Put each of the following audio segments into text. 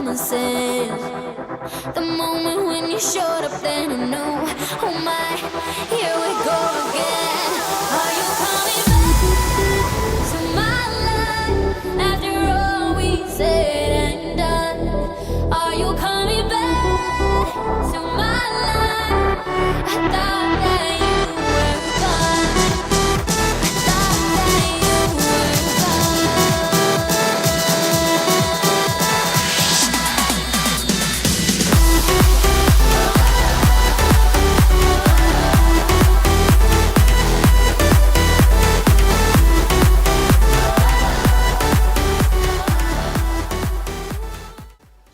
promises. The moment when you showed up, then I knew, oh my, here we go again. Are you coming back to my life after all we said and done? Are you coming back to my life? I thought that you were gone. I thought that you were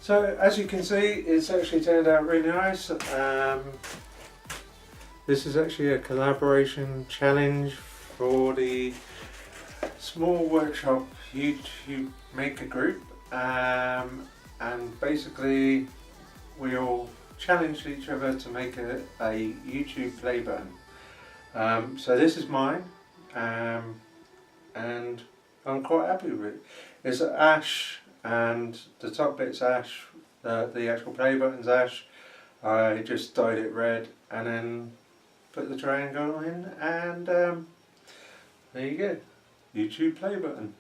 So as you can see, it's actually turned out really nice. This is actually a collaboration challenge for the Small Workshop YouTube Maker Group, and basically we all challenged each other to make a YouTube play button. So this is mine, and I'm quite happy with it. It's ash, and the top bit's ash, the actual play button's ash. I just dyed it red and then put the triangle in, and there you go, YouTube play button.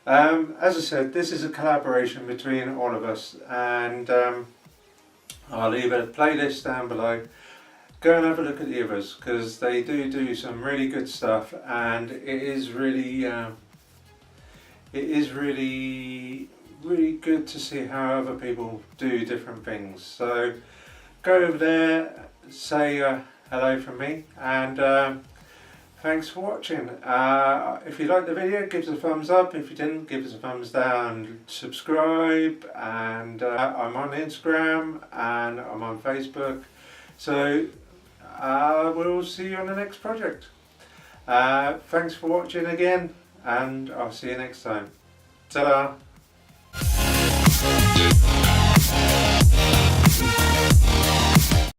As I said, this is a collaboration between all of us, and I'll leave a playlist down below. Go and have a look at the others, because they do some really good stuff, and it is really really good to see how other people do different things. So go over there, say hello from me, and thanks for watching. If you liked the video, give us a thumbs up. If you didn't, give us a thumbs down. Subscribe, and I'm on Instagram and I'm on Facebook. So we'll see you on the next project. Thanks for watching again, and I'll see you next time. Ta-da!